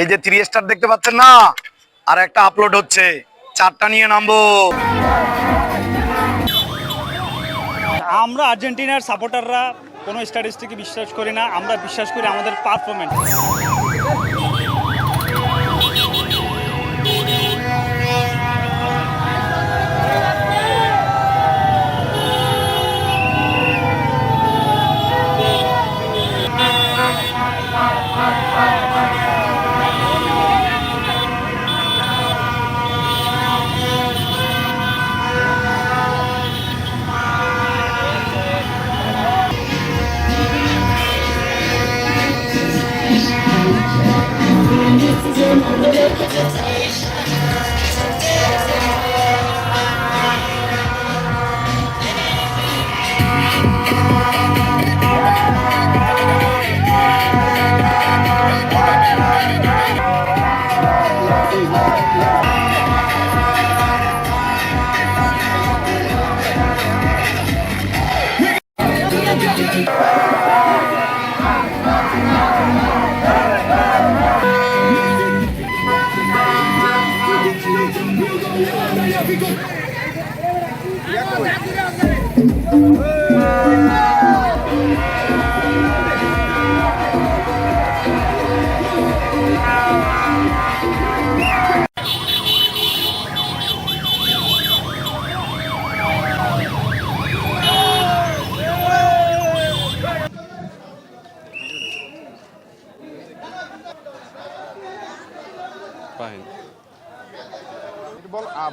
এই যে 3 স্টার দেখতে পাচ্ছেন না, আর একটা আপলোড হচ্ছে, 4টা নিয়ে নামবো। আমরা আর্জেন্টিনার সাপোর্টাররা কোনো স্ট্যাটিস্টিকে বিশ্বাস করি না, আমরা বিশ্বাস করি আমাদের পারফরমেন্স।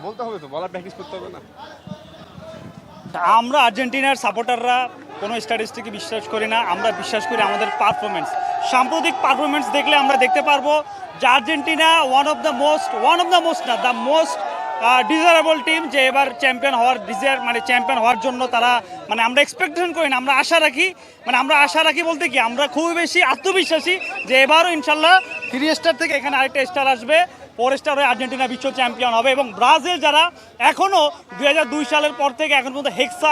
বলতে হবে তো, বলার প্র্যাকটিস করতে হবে না। আমরা আর্জেন্টিনার সাপোর্টাররা কোনো স্ট্যাটিস্টিকে বিশ্বাস করি না, আমরা বিশ্বাস করি আমাদের পারফরমেন্স। সাম্প্রতিক পারফরমেন্স দেখলে আমরা দেখতে পারবো যে Argentina one of the most desirable team, যে এবার চ্যাম্পিয়ন হওয়ার চ্যাম্পিয়ন হওয়ার জন্য তারা আমরা এক্সপেকটেশন করি না, আমরা আশা রাখি বলতে কি আমরা খুবই বেশি আত্মবিশ্বাসী যে এবারও ইনশাল্লাহ 3 স্টার থেকে এখানে আরেকটা স্টার আসবে, 4 স্টার হয়ে আর্জেন্টিনা বিশ্ব চ্যাম্পিয়ন হবে। এবং ব্রাজিল যারা এখনও 2002 সালের পর থেকে এখন পর্যন্ত হেক্সা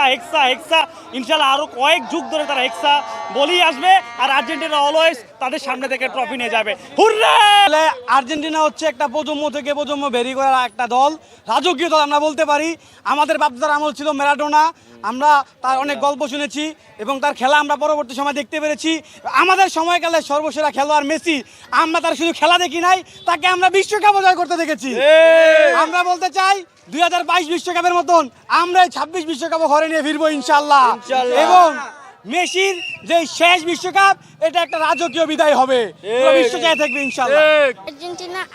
ইনশাল্লাহ আরও কয়েক যুগ ধরে তারা হেক্সা বলেই আসবে, আর আর্জেন্টিনা অলওয়েজ তাদের সামনে থেকে ট্রফি নিয়ে যাবে। হুররে! আর্জেন্টিনা হচ্ছে একটা প্রজন্ম থেকে প্রজন্ম বেরি করা একটা দল, রাজকীয় দল আমরা বলতে পারি। আমাদের বাপদাদার আমল ছিল ম্যারাডোনা, আমরা তার অনেক গল্প শুনেছি এবং তার খেলা আমরা পরবর্তী সময় দেখতে পেরেছি। আমাদের সময়কালে সর্বসেরা খেলোয়াড় মেসি, আমরা তার শুধু খেলা দেখি নাই, তাকে আমরা বিশ্বকাপ জয় করতে দেখেছি। আমরা বলতে চাই 2022 বিশ্বকাপের মতন আমরা 26 বিশ্বকাপও ঘরে নিয়ে ফিরবো ইনশাল্লাহ। এবং মেসির যে শেষ বিশ্বকাপ, এটা একটা রাজকীয় বিদায় হবে, পুরো বিশ্ব জয় থাকবে ইনশাল্লাহ।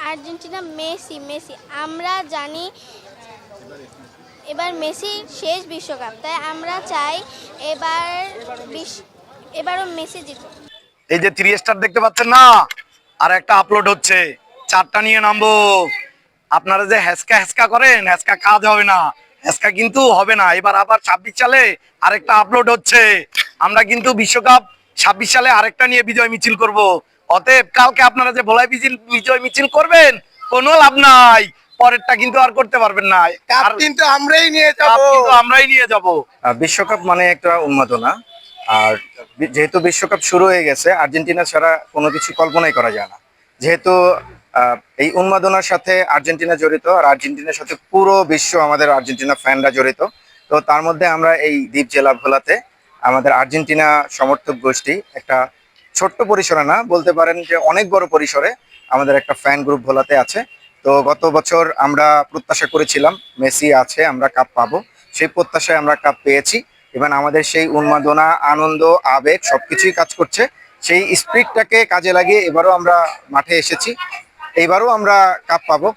আর্জেন্টিনা মেসি আমরা জানি এবার মেসি শেষ বিশ্বকাপ, তাই আমরা চাই এবারও মেসি জিতুক। এই যে 3 স্টার দেখতে পাচ্ছেন না, আর একটা আপলোড হচ্ছে, 4টা নিয়ে নামবো। আপনারা যে হ্যাসকা করেন, হ্যাসকা কাজ হবে না, হ্যাসকা কিন্তু হবে না। এবার আবার 26 সালে আরেকটা আপলোড হচ্ছে, আমরা কিন্তু বিশ্বকাপ 26 সালে আরেকটা নিয়ে বিজয় মিছিল করব। অতএব কালকে আপনারা যে ভোলাই বিজয় মিছিল করবেন, কোনো লাভ নাই, পরেরটা কিন্তু আর করতে পারবেন না। আর কিন্তু আমরাই নিয়ে যাব। বিশ্বকাপ মানে একটা উন্মাদনা, আর যেহেতু বিশ্বকাপ শুরু হয়ে গেছে, আর্জেন্টিনা ছাড়া কোনো কিছু কল্পনাই করা যায় না। যেহেতু এই উন্মাদনার সাথে আর্জেন্টিনা জড়িত, আর আর্জেন্টিনার সাথে পুরো বিশ্ব আমাদের আর্জেন্টিনা ফ্যানরা জড়িত। তো তার মধ্যে আমরা এই দ্বীপ জেলা ভোলাতে আমাদের আর্জেন্টিনা সমর্থক গোষ্ঠী একটা ছোট্ট পরিসরে না, বলতে পারেন যে অনেক বড় পরিসরে আমাদের একটা ফ্যান গ্রুপ ভোলাতে আছে। তো গত বছর আমরা প্রত্যাশা করেছিলাম মেসি আছে, আমরা কাপ পাবো, সেই প্রত্যাশায় আমরা কাপ পেয়েছি। এবং আমাদের সেই উন্মাদনা, আনন্দ, আবেগ সবকিছুই কাজ করছে, সেই স্পিরিটটাকে কাজে লাগিয়ে এবারও আমরা মাঠে এসেছি, এইবারও আমরা কাপ পাবো।